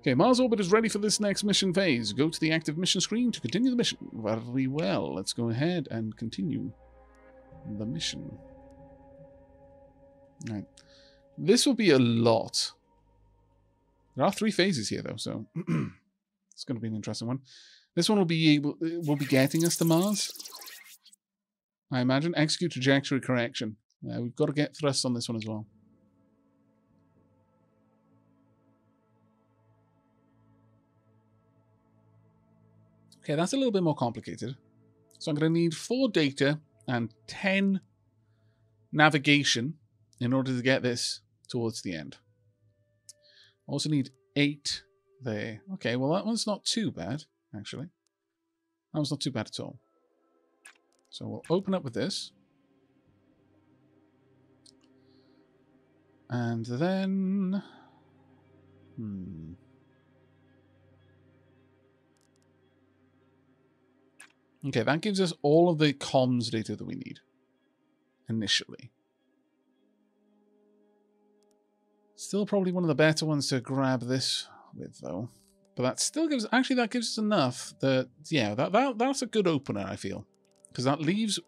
Okay, Mars orbit is ready for this next mission phase. Go to the active mission screen to continue the mission. Very well. Let's go ahead and continue the mission. Right. This will be a lot. There are 3 phases here, though, so it's going to be an interesting one. This one will be getting us to Mars. I imagine. Execute trajectory correction. We've got to get thrust on this one as well. Okay, that's a little bit more complicated. So I'm going to need 4 data and 10 navigation in order to get this towards the end. Also need 8 there. Okay, well that one's not too bad, actually. That one's not too bad at all. So we'll open up with this. And then... Okay, that gives us all of the comms data that we need initially. Still probably one of the better ones to grab this with, though. But that still gives... Actually, that gives us enough that... Yeah, that's a good opener, I feel. Because that leaves...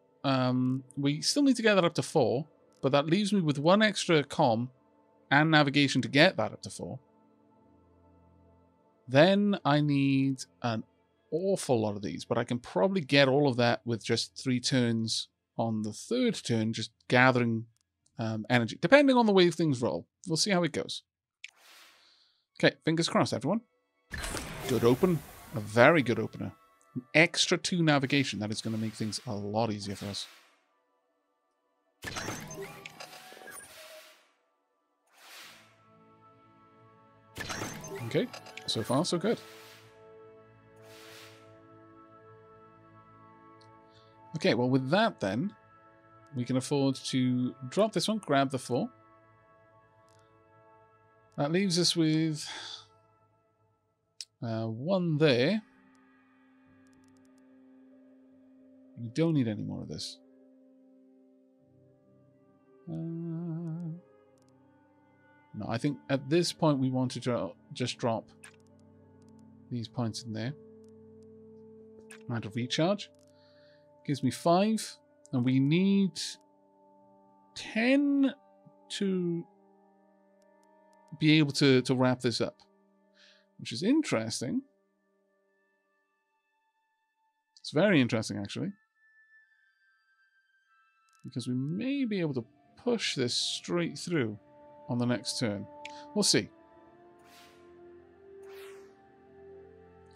we still need to get that up to 4. But that leaves me with 1 extra comm and navigation to get that up to 4. Then I need an awful lot of these, but I can probably get all of that with just 3 turns on the 3rd turn, just gathering energy, depending on the way things roll. We'll see how it goes. Okay, fingers crossed, everyone. Good open. A very good opener. An extra 2 navigation. That is going to make things a lot easier for us. Okay, so far so good. Okay, well with that then, we can afford to drop this one, grab the 4. That leaves us with 1 there. We don't need any more of this. No, I think at this point we want to just drop these points in there. Amount of recharge. Gives me 5. And we need 10 to be able to wrap this up. Which is interesting. It's very interesting, actually. Because we may be able to push this straight through on the next turn. We'll see.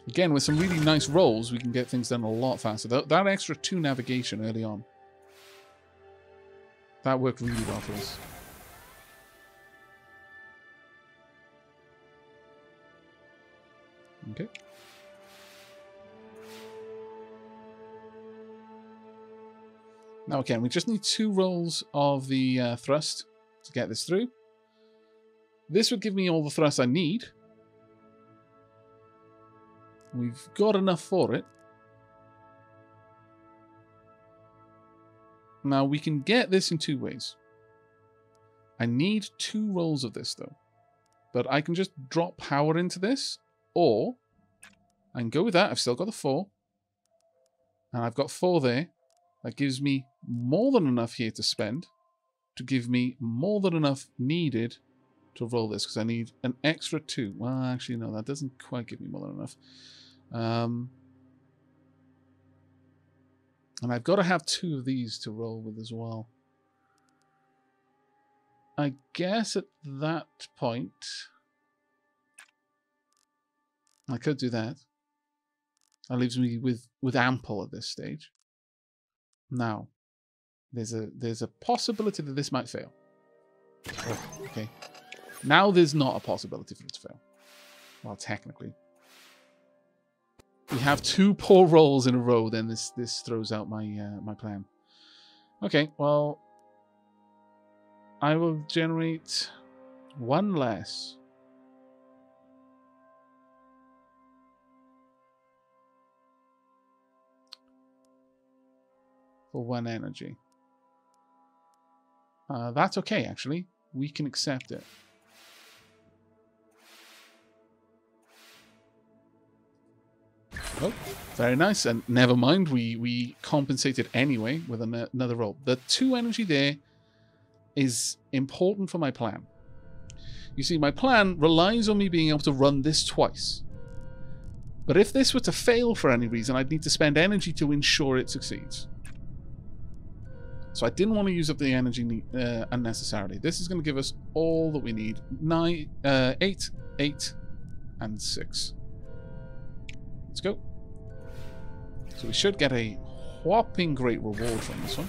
Again, with some really nice rolls, we can get things done a lot faster. That extra 2 navigation early on. That worked really well for us. Okay. Now again, we just need 2 rolls of the thrust to get this through. This would give me all the thrust I need. We've got enough for it. Now we can get this in 2 ways. I need 2 rolls of this though. But I can just drop power into this, or I can go with that. I've still got the 4. And I've got 4 there. That gives me more than enough here to spend to give me more than enough needed to roll this, because I need an extra 2. Well, actually, no, that doesn't quite give me more than enough. And I've got to have 2 of these to roll with as well. I guess at that point, I could do that. That leaves me with ample at this stage. Now, there's a possibility that this might fail. Oh, okay. Now there's not a possibility for it to fail. Well, technically. We have 2 poor rolls in a row, then this throws out my my plan. Okay, well, I will generate 1 less. For 1 energy. That's okay, actually. We can accept it. Oh, very nice. And never mind, we compensated anyway with another roll. The 2 energy there is important for my plan. You see, my plan relies on me being able to run this twice. But if this were to fail for any reason, I'd need to spend energy to ensure it succeeds. So I didn't want to use up the energy unnecessarily. This is going to give us all that we need. 8, 8, and 6. Let's go. So we should get a whopping great reward from this one.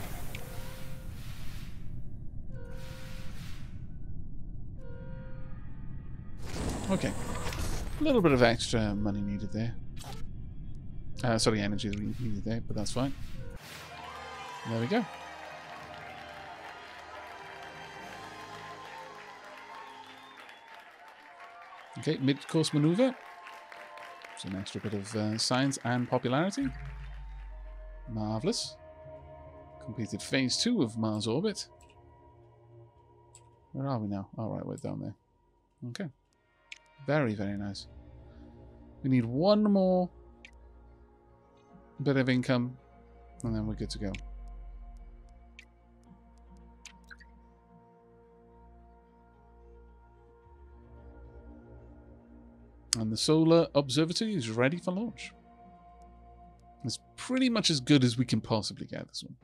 Okay. A little bit of extra money needed there. Sorry, energy needed there, but that's fine. There we go. Okay, mid-course maneuver. It's an extra bit of science and popularity. Marvellous. Completed phase 2 of Mars orbit. Where are we now? Alright, we're down there. Okay. Very, very nice. We need one more bit of income, and then we're good to go. And the solar observatory is ready for launch. It's pretty much as good as we can possibly get this one.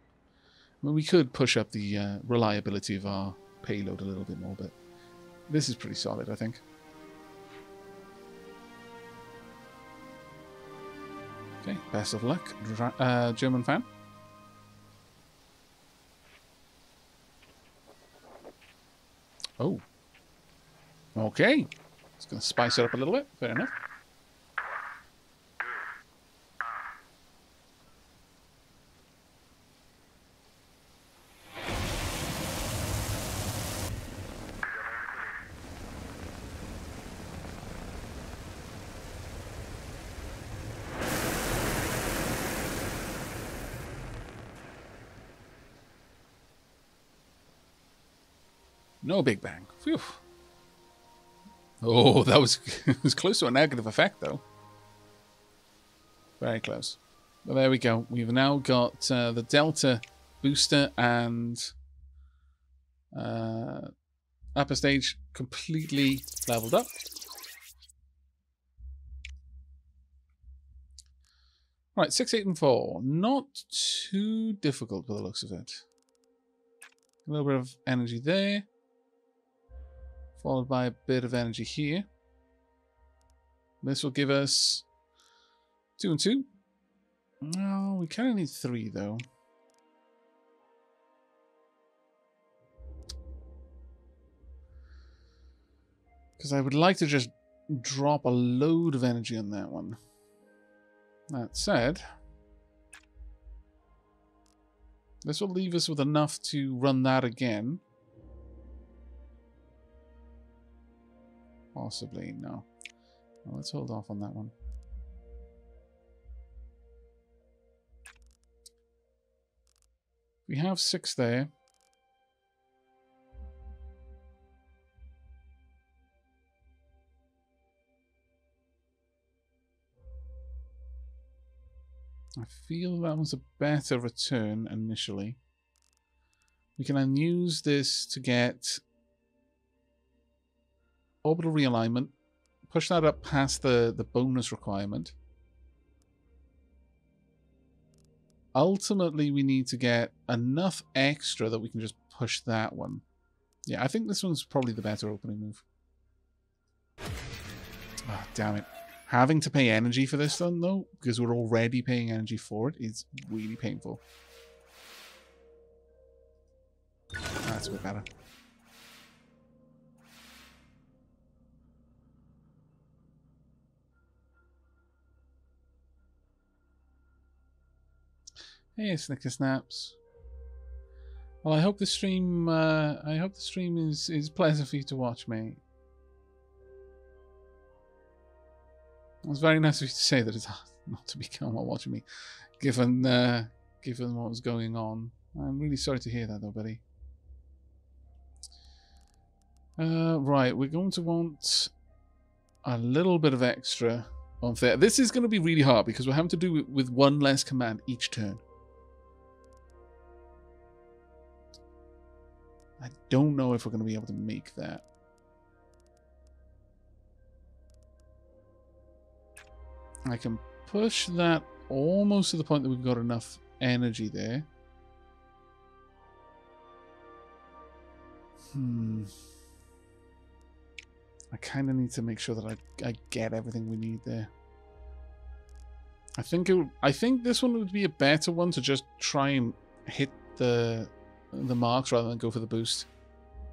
I mean, we could push up the reliability of our payload a little bit more, but this is pretty solid, I think. Okay, best of luck, German fan. Oh. Okay. It's going to spice it up a little bit. Fair enough. No Big Bang. Phew. Oh, that was, it was close to a negative effect, though. Very close. But there we go. We've now got the Delta booster and upper stage completely leveled up. Right, 6, 8, and 4. Not too difficult by the looks of it. A little bit of energy there. Followed by a bit of energy here. This will give us 2 and 2. No, we kind of need 3 though. Because I would like to just drop a load of energy on that one. That said, this will leave us with enough to run that again. Possibly, no. Well, let's hold off on that one. We have 6 there. I feel that was a better return initially. We can then use this to get orbital realignment, push that up past the bonus requirement. Ultimately, we need to get enough extra that we can just push that one. Yeah, I think this one's probably the better opening move. Ah, oh, damn it. Having to pay energy for this one, though, because we're already paying energy for it, is really painful. That's a bit better. Hey, Snicker Snaps. Well, I hope the stream. Is pleasant for you to watch, mate. It was very nice of you to say that it's hard not to become while watching me, given what was going on. I'm really sorry to hear that, though, buddy. Right, we're going to want a little bit of extra unfair. This is going to be really hard because we're having to do it with one less command each turn. I don't know if we're going to be able to make that. I can push that almost to the point that we've got enough energy there. I kind of need to make sure that I get everything we need there. I think this one would be a better one to just try and hit the marks rather than go for the boost.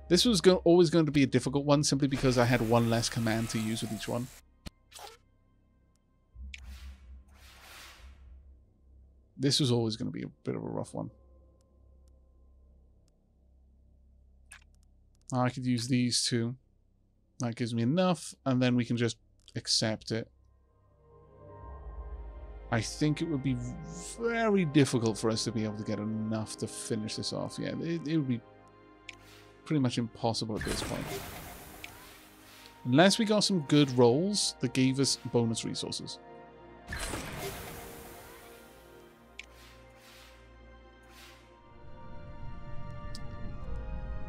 This was always going to be a difficult one simply because I had one less command to use with each one. This was always going to be a bit of a rough one. I could use these two. That gives me enough, and then we can just accept it. I think it would be very difficult for us to be able to get enough to finish this off. Yeah, it would be pretty much impossible at this point. Unless we got some good rolls that gave us bonus resources.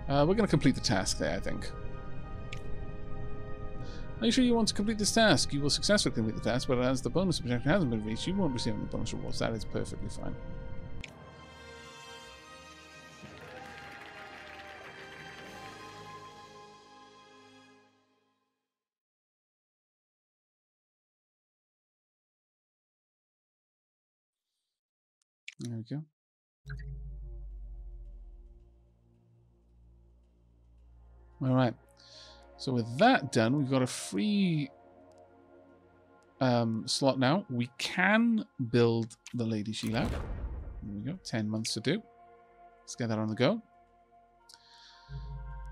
We're going to complete the task there, I think. Are you sure you want to complete this task? You will successfully complete the task, but as the bonus objective hasn't been reached, you won't receive any bonus rewards. That is perfectly fine. There we go. All right. So with that done, we've got a free slot now. We can build the Lady Sheila. There we go. 10 months to do. Let's get that on the go.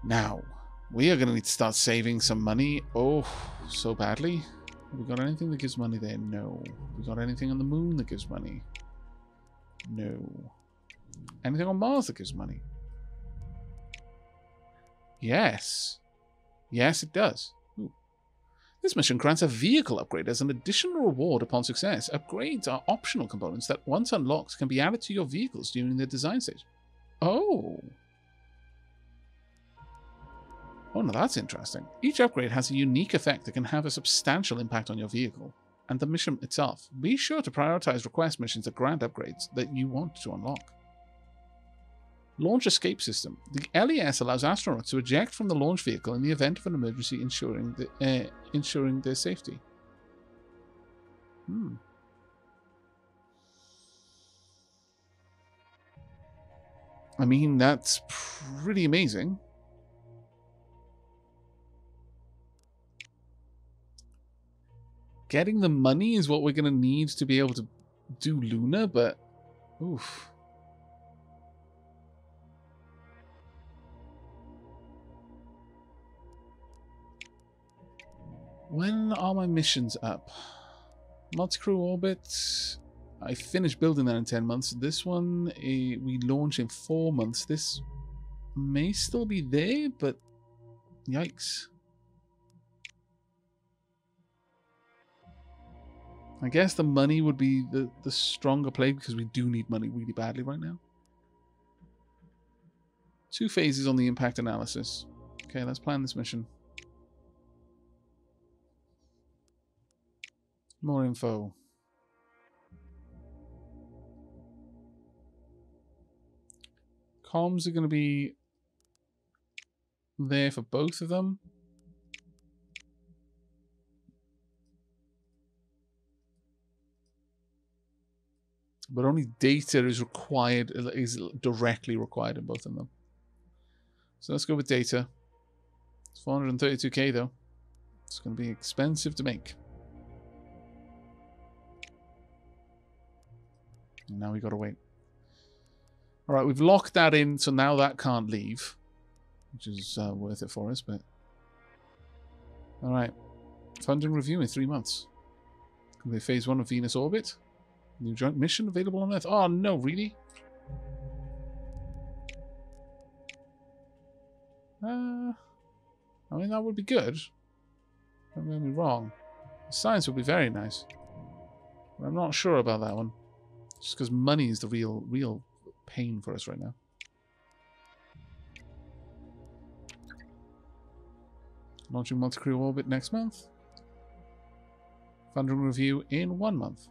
Now, we are going to need to start saving some money. Oh, so badly. Have we got anything that gives money there? No. Have we got anything on the moon that gives money? No. Anything on Mars that gives money? Yes. Yes, it does. Ooh. This mission grants a vehicle upgrade as an additional reward upon success. Upgrades are optional components that, once unlocked, can be added to your vehicles during the design stage. Oh. Oh, now that's interesting. Each upgrade has a unique effect that can have a substantial impact on your vehicle and the mission itself. Be sure to prioritize request missions that grant upgrades that you want to unlock. Launch escape system. The LES allows astronauts to eject from the launch vehicle in the event of an emergency, ensuring their safety. I mean, that's pretty amazing. Getting the money is what we're going to need to be able to do Luna, but oof. When are my missions up? Multi-crew orbit. I finished building that in 10 months. This one, we launch in 4 months. This may still be there, but yikes. I guess the money would be the stronger play because we do need money really badly right now. 2 phases on the impact analysis. Okay, let's plan this mission. More info. Comms are going to be there for both of them. But only data is required, is directly required in both of them. So let's go with data. It's 432k though. It's going to be expensive to make. And now we got to wait. All right, we've locked that in, so now that can't leave, which is worth it for us. But all right, funding review in 3 months. Complete phase 1 of Venus orbit. New joint mission available on Earth. Oh no, really? I mean, that would be good. Don't get me wrong. Science would be very nice. But I'm not sure about that one. Just because money is the real pain for us right now. Launching multi-crew orbit next month. Funding review in 1 month.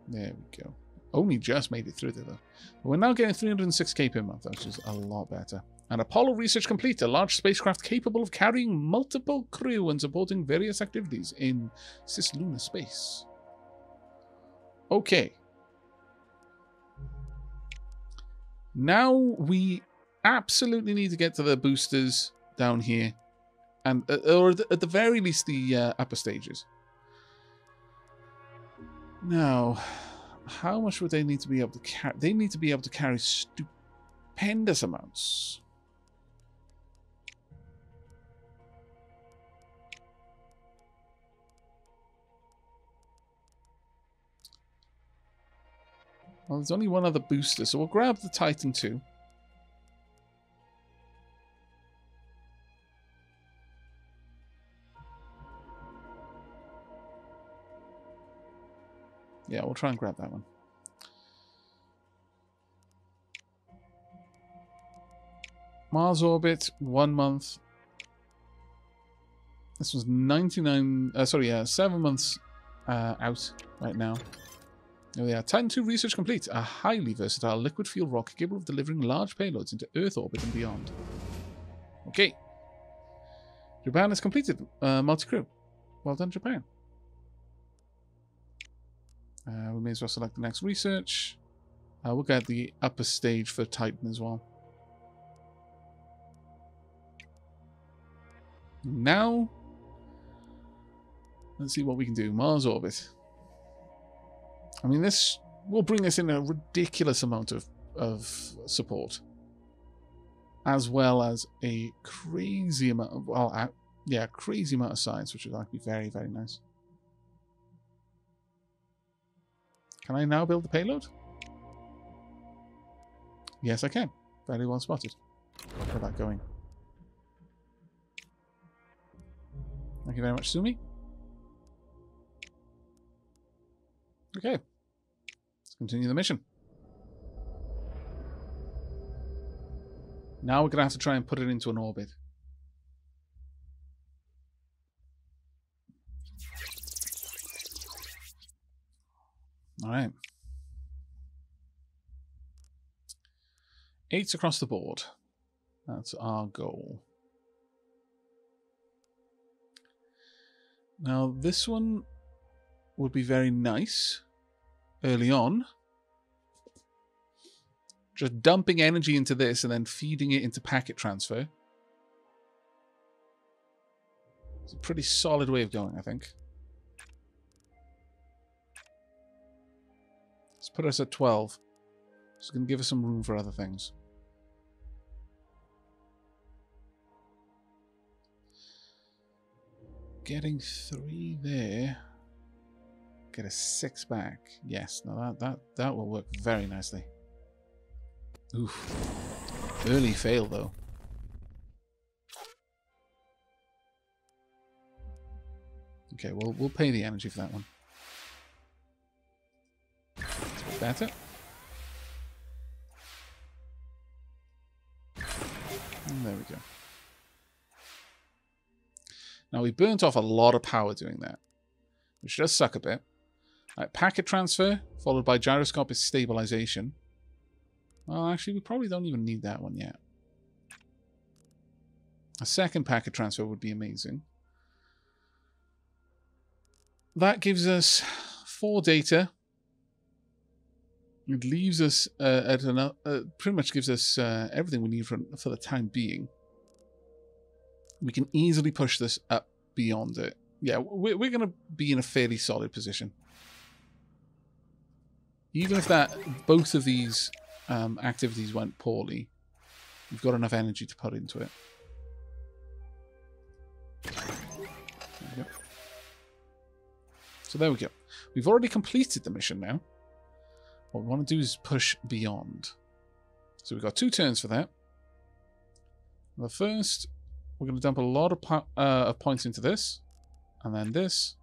There we go. Only just made it through there, though. But we're now getting 306k per month, which is a lot better. And Apollo research complete. A large spacecraft capable of carrying multiple crew and supporting various activities in cislunar space. Okay. Now we absolutely need to get to the boosters down here. And or at the very least the upper stages. Now, how much would they need to be able to carry? They need to be able to carry stupendous amounts. Well, there's only one other booster, so we'll grab the Titan 2. Yeah, we'll try and grab that one. Mars orbit, 1 month. This was 7 months out right now. Oh yeah, Titan 2 research complete. A highly versatile liquid fuel rocket capable of delivering large payloads into Earth orbit and beyond. Okay. Japan has completed multi-crew. Well done, Japan. We may as well select the next research. We'll get the upper stage for Titan as well. Now, let's see what we can do. Mars orbit. I mean, this will bring us in a ridiculous amount of support. As well as a crazy amount of, well, yeah, crazy amount of science, which would like be very, very nice. Can I now build the payload? Yes, I can. Very well spotted. Look at that going. Thank you very much, Sumi. Okay. Let's continue the mission. Now we're going to have to try and put it into an orbit. Alright. 8s across the board. That's our goal. Now, this one would be very nice early on. Just dumping energy into this and then feeding it into packet transfer. It's a pretty solid way of going, I think. Let's put us at 12. It's going to give us some room for other things. Getting 3 there. Get a 6 back. Yes, no, that will work very nicely. Oof. Early fail though. Okay, we'll pay the energy for that one. It's a bit better. And there we go. Now, we burnt off a lot of power doing that, which does suck a bit. Right, packet transfer, followed by gyroscopic stabilization. Well, actually, we probably don't even need that one yet. A second packet transfer would be amazing. That gives us 4 data. It leaves us at pretty much gives us everything we need for the time being. We can easily push this up beyond it. Yeah, we're going to be in a fairly solid position. Even if both of these activities went poorly, we've got enough energy to put into it. There we go. So there we go. We've already completed the mission now. What we want to do is push beyond. So we've got 2 turns for that. Well, first, we're going to dump a lot of points into this, and then this.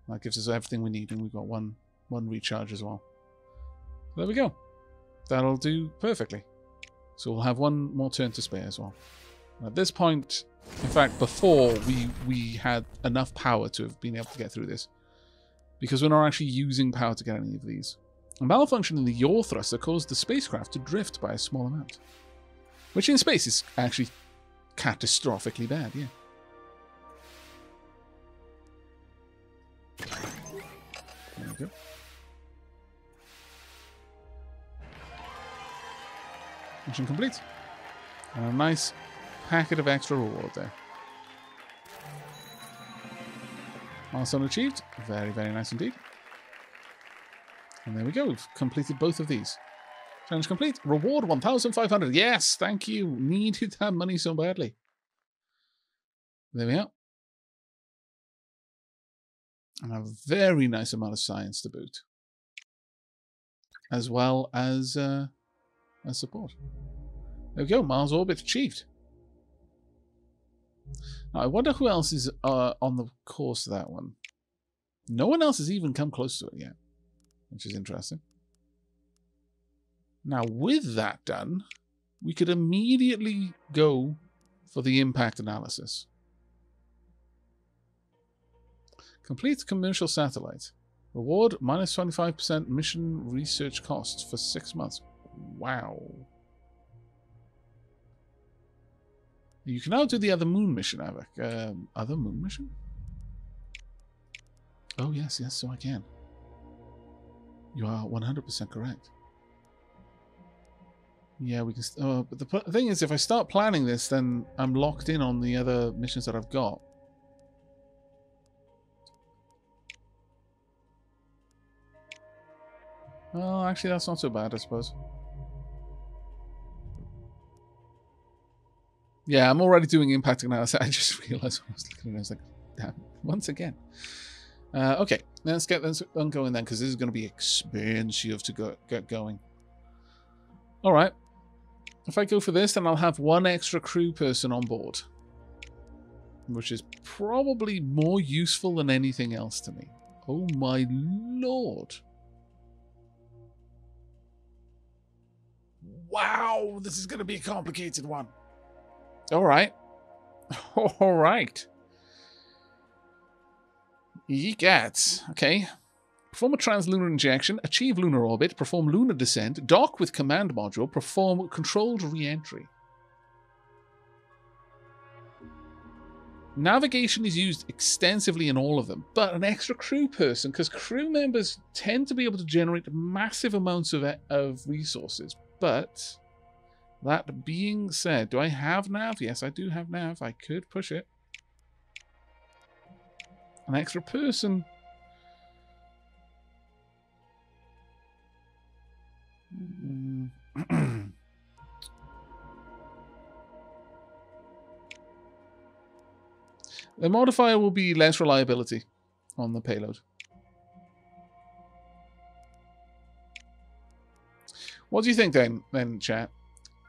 That gives us everything we need, and we've got one recharge as well. There we go. That'll do perfectly. So we'll have one more turn to spare as well. At this point, in fact, before we had enough power to have been able to get through this, because we're not actually using power to get any of these. A malfunction in the yaw thruster caused the spacecraft to drift by a small amount, which in space is actually catastrophically bad, yeah. There we go. Mission complete. And a nice packet of extra reward there. Milestone achieved. Very, very nice indeed. And there we go. We've completed both of these. Challenge complete. Reward 1,500. Yes, thank you. Needed that money so badly. There we are. And a very nice amount of science to boot. As well as support. There we go. Mars orbit achieved. Now, I wonder who else is on the course to that one. No one else has even come close to it yet, which is interesting. Now, with that done, we could immediately go for the impact analysis. Complete commercial satellite. Reward minus 25% mission research costs for 6 months. Wow. You can now do the other moon mission, Aavak. Other moon mission? Oh, yes, so I can. You are 100% correct. Yeah, we can... but the thing is, if I start planning this, then I'm locked in on the other missions that I've got. Well, actually, that's not so bad, I suppose. Yeah, I'm already doing impact analysis. I just realized when I was looking at it, I was like, damn, once again. Okay, let's get this going then, because this is going to be expensive to get going. All right. If I go for this, then I'll have one extra crew person on board, which is probably more useful than anything else to me. Oh my lord. Wow, this is going to be a complicated one. All right. All right. Yeet. Okay. Perform a translunar injection, achieve lunar orbit, perform lunar descent, dock with command module, perform controlled re-entry. Navigation is used extensively in all of them, but an extra crew person, because crew members tend to be able to generate massive amounts of resources. But that being said, do I have nav? Yes, I do have nav. I could push it. An extra person. The modifier will be less reliability on the payload. What do you think then, chat?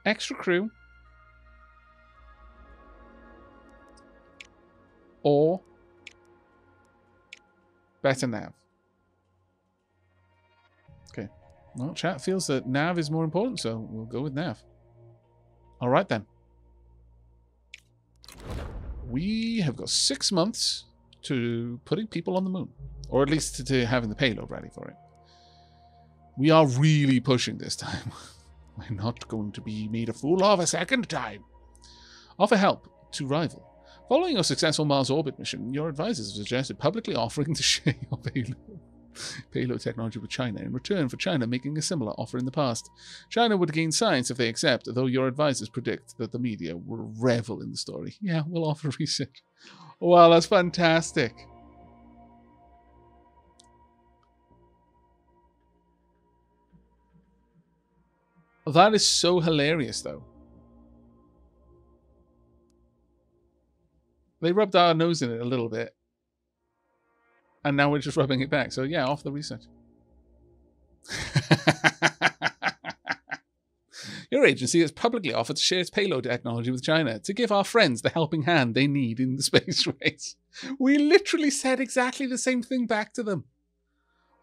Extra crew or better nav? Okay. Well, chat feels that nav is more important, so we'll go with nav. All right, then. We have got 6 months to putting people on the moon, or at least to having the payload ready for it. We are really pushing this time. We're not going to be made a fool of a second time. Offer help to rival. Following your successful Mars orbit mission, your advisors have suggested publicly offering to share your payload technology with China in return for China making a similar offer in the past. China would gain science if they accept, though your advisors predict that the media will revel in the story. Yeah, we'll offer research. Wow, that's fantastic. That is so hilarious, though. They rubbed our nose in it a little bit. And now we're just rubbing it back. So yeah, off the research. Your agency has publicly offered to share its payload technology with China to give our friends the helping hand they need in the space race. We literally said exactly the same thing back to them.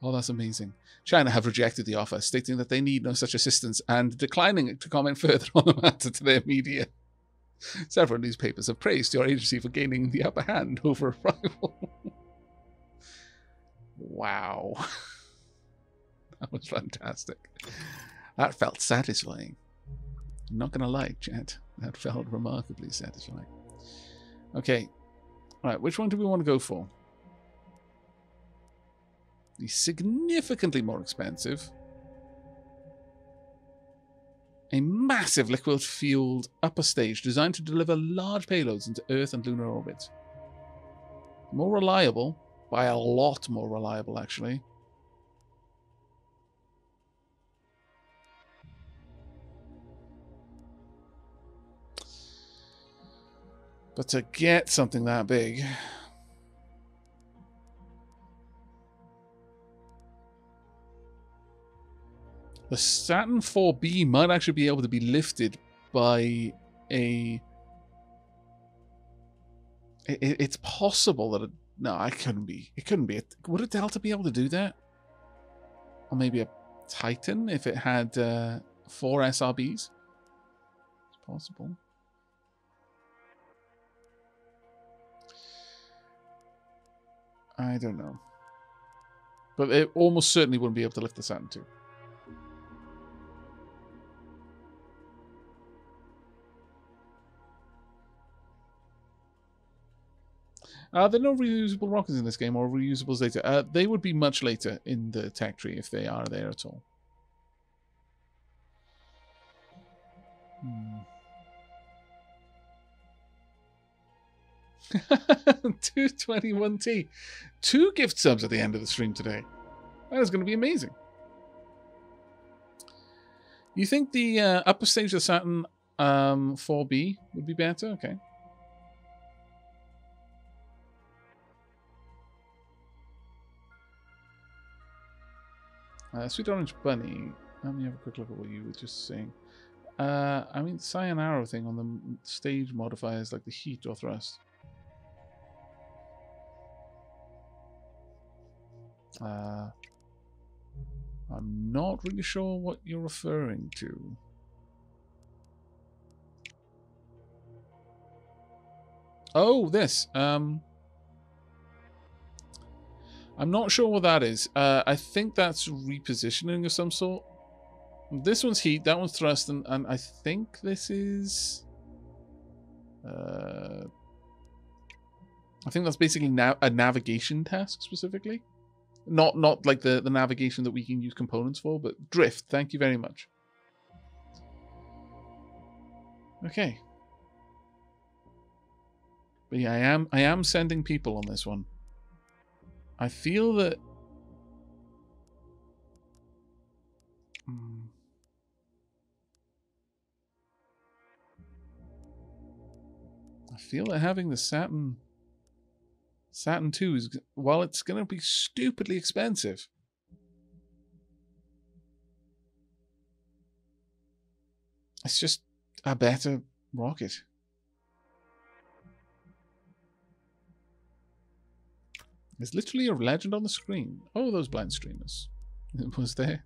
Oh, that's amazing. China have rejected the offer, stating that they need no such assistance and declining to comment further on the matter to their media. Several newspapers have praised your agency for gaining the upper hand over a rival. Wow. That was fantastic. That felt satisfying. I'm not going to lie, chat. That felt remarkably satisfying. Okay. All right, which one do we want to go for? The significantly more expensive. A massive liquid-fueled upper stage designed to deliver large payloads into Earth and lunar orbits. More reliable, by a lot more reliable, actually. But to get something that big... The Saturn 4B might actually be able to be lifted by a... It's possible that... No, it couldn't be. It couldn't be. Would a Delta be able to do that? Or maybe a Titan if it had 4 SRBs? It's possible. I don't know. But it almost certainly wouldn't be able to lift the Saturn II. There are no reusable rockets in this game, or reusables later. They would be much later in the tech tree if they are there at all. 221T. 2 gift subs at the end of the stream today. That is going to be amazing. You think the upper stage of Saturn 4B would be better? Okay. Sweet Orange Bunny. Let me have a quick look at what you were just saying. I mean, Cyan Arrow thing on the stage modifiers like the heat or thrust. I'm not really sure what you're referring to. Oh, this. I'm not sure what that is. I think that's repositioning of some sort. This one's heat, that one's thrust, and I think this is... I think that's basically a navigation task, specifically. Not like the navigation that we can use components for, but drift. Thank you very much. Okay. But yeah, I am sending people on this one. I feel that... I feel that having the Saturn 2 is, while it's going to be stupidly expensive, it's just a better rocket. There's literally a legend on the screen. Oh, those blind streamers. It was there.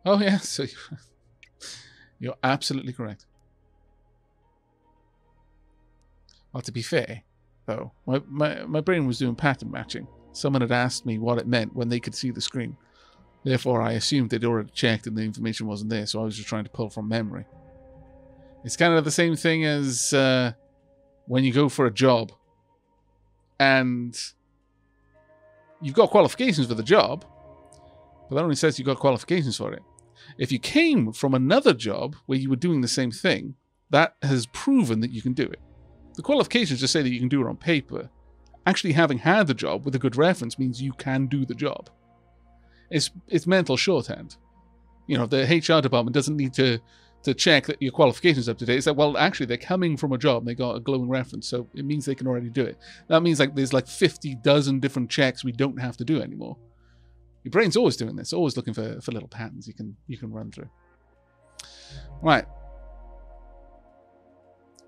Oh, yeah. So you're absolutely correct. Well, to be fair, though, my brain was doing pattern matching. Someone had asked me what it meant when they could see the screen. Therefore, I assumed they'd already checked and the information wasn't there, so I was just trying to pull from memory. It's kind of the same thing as when you go for a job and you've got qualifications for the job, but that only says you've got qualifications for it. If you came from another job where you were doing the same thing, that has proven that you can do it. The qualifications just say that you can do it on paper. Actually having had the job with a good reference means you can do the job. It's mental shorthand. You know, the HR department doesn't need to check that your qualifications up to date. It's like, well, actually, they're coming from a job and they got a glowing reference, so it means they can already do it. That means like there's like 50 dozen different checks we don't have to do anymore. Your brain's always doing this, always looking for little patterns you can run through. Right.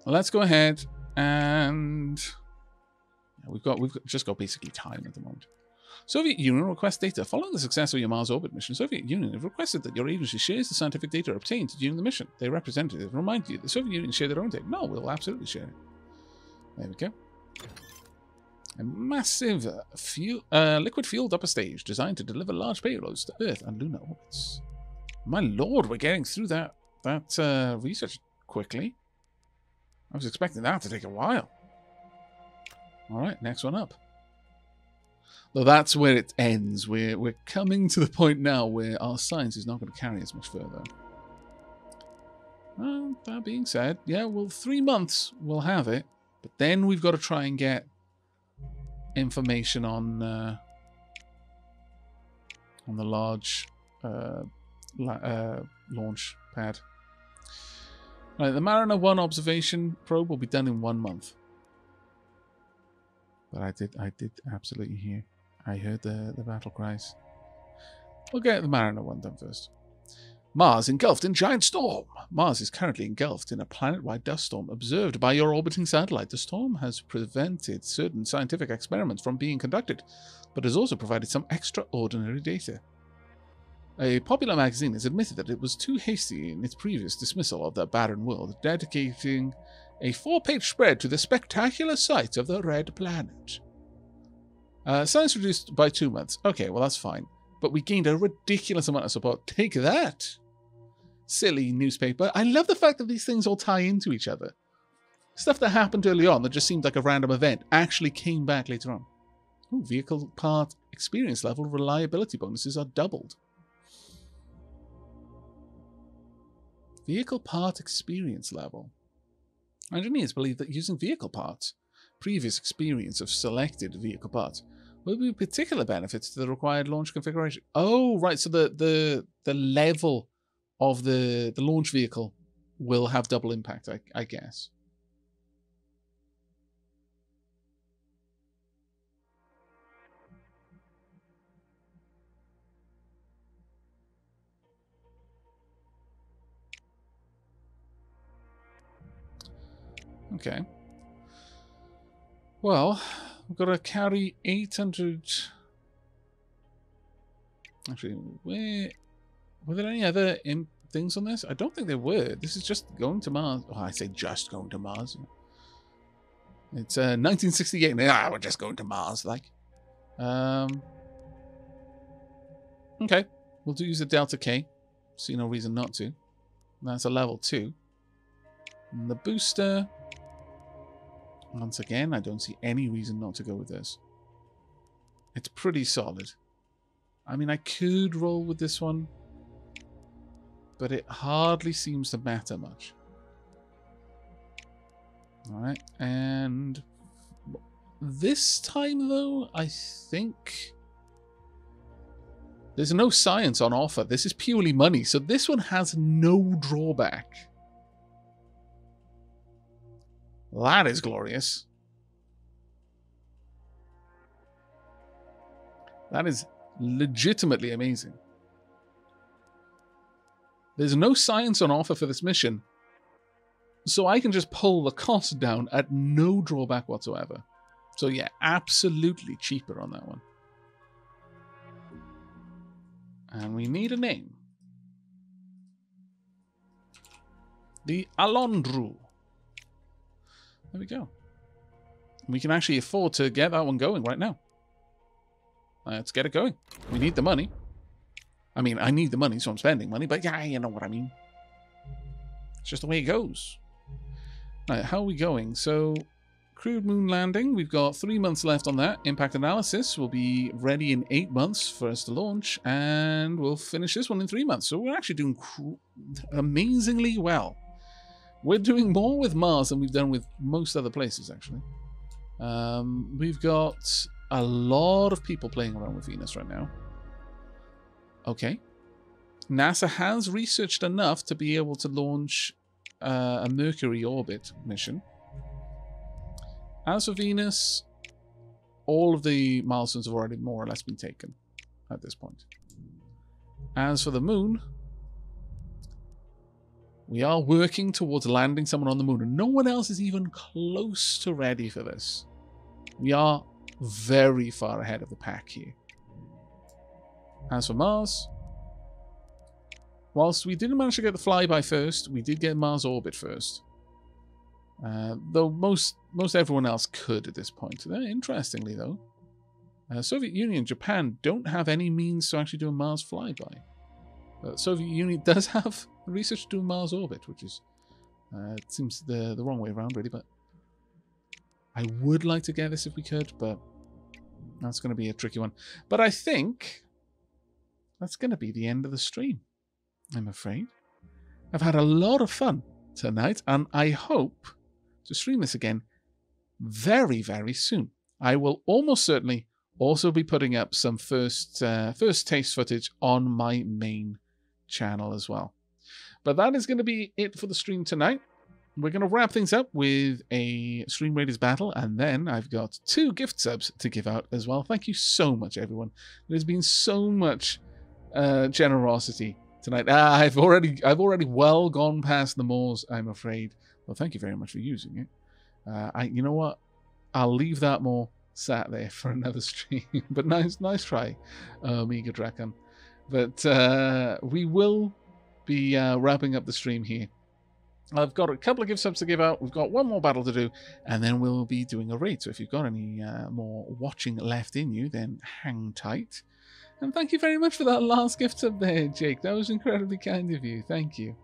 Well, let's go ahead and we've just got basically time at the moment. Soviet Union requests data. Following the success of your Mars orbit mission, Soviet Union have requested that your agency shares the scientific data obtained during the mission. Their representative reminded you that the Soviet Union share their own data. No, we'll absolutely share it. There we go. A massive liquid-fueled upper stage designed to deliver large payloads to Earth and lunar orbits. My lord, we're getting through that research quickly. I was expecting that to take a while. All right, next one up. Though that's where it ends. We're coming to the point now where our science is not going to carry us much further. Well, that being said, yeah, well, 3 months we'll have it, but then we've got to try and get information on the large launch pad. Right, the Mariner 1 observation probe will be done in 1 month. But I did absolutely hear. I heard the battle cries. We'll get the Mariner 1 done first. Mars engulfed in giant storm. Mars is currently engulfed in a planet-wide dust storm observed by your orbiting satellite. The storm has prevented certain scientific experiments from being conducted, but has also provided some extraordinary data. A popular magazine has admitted that it was too hasty in its previous dismissal of the barren world, dedicating a 4-page spread to the spectacular sights of the Red Planet. Science reduced by 2 months. Okay, well that's fine. But we gained a ridiculous amount of support. Take that, silly newspaper. I love the fact that these things all tie into each other. Stuff that happened early on that just seemed like a random event actually came back later on. Ooh, vehicle part experience level reliability bonuses are doubled. Vehicle part experience level. Engineers believe that using vehicle parts, previous experience of selected vehicle parts, will be particular benefits to the required launch configuration. Oh, right. So the level of the launch vehicle will have double impact, I guess. Okay. Well, we've got to carry 800... Actually, were there any other things on this? I don't think there were. This is just going to Mars. Oh, I say just going to Mars. It's 1968. Ah, we're just going to Mars, like. Okay. We'll use the Delta K. See no reason not to. That's a level 2. And the booster... Once again, I don't see any reason not to go with this. It's pretty solid. I mean, I could roll with this one, but it hardly seems to matter much. Alright, and this time, though, I think there's no science on offer. This is purely money, so this one has no drawback. That is glorious. That is legitimately amazing. There's no science on offer for this mission, so I can just pull the cost down at no drawback whatsoever. So yeah, absolutely cheaper on that one. And we need a name. The Alondru. There we go. We can actually afford to get that one going right now. Let's get it going. We need the money. I mean, I need the money, so I'm spending money, but yeah, you know what I mean. It's just the way it goes. Right, how are we going? So, crewed moon landing. We've got 3 months left on that. Impact analysis will be ready in 8 months for us to launch, and we'll finish this one in 3 months. So we're actually doing amazingly well. We're doing more with Mars than we've done with most other places, actually. We've got a lot of people playing around with Venus right now. Okay. NASA has researched enough to be able to launch a Mercury orbit mission. As for Venus, all of the milestones have already more or less been taken. at this point. As for the moon, we are working towards landing someone on the moon, and no one else is even close to ready for this. We are very far ahead of the pack here. As for Mars, whilst we didn't manage to get the flyby first, we did get Mars orbit first. Though most everyone else could at this point. Interestingly, though, Soviet Union and Japan don't have any means to actually do a Mars flyby. Soviet Union does have research to do a Mars orbit, which is it seems the wrong way around, really. But I would like to get this if we could, but that's going to be a tricky one. But I think that's going to be the end of the stream, I'm afraid. I've had a lot of fun tonight, and I hope to stream this again very, very soon. I will almost certainly also be putting up some first taste footage on my main channel as well. But that is going to be it for the stream tonight. We're going to wrap things up with a Stream Raiders battle, and then I've got 2 gift subs to give out as well. Thank you so much, everyone. There's been so much generosity tonight. I've already well gone past the Moors, I'm afraid. Well, thank you very much for using it. You know what? I'll leave that more sat there for another stream. But nice try, Mega Draken. But we will be wrapping up the stream here. I've got a couple of gift subs to give out. We've got one more battle to do, and then we'll be doing a raid. So if you've got any more watching left in you, then hang tight. And thank you very much for that last gift sub there, Jake. That was incredibly kind of you. Thank you.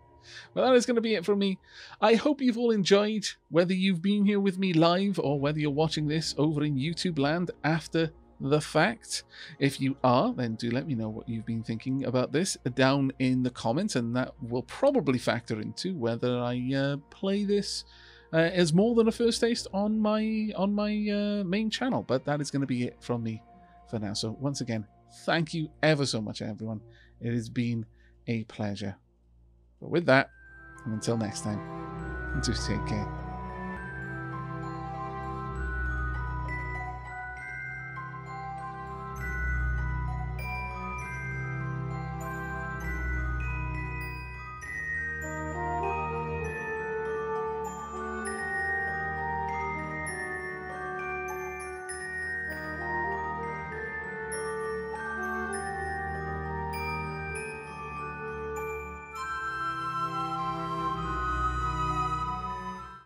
Well, that is going to be it from me. I hope you've all enjoyed, whether you've been here with me live or whether you're watching this over in YouTube land after the fact. If you are, then do let me know what you've been thinking about this down in the comments, and that will probably factor into whether I play this as more than a first taste on my main channel. But that is going to be it from me for now. So once again, thank you ever so much, everyone. It has been a pleasure. But with that, and until next time, do take care.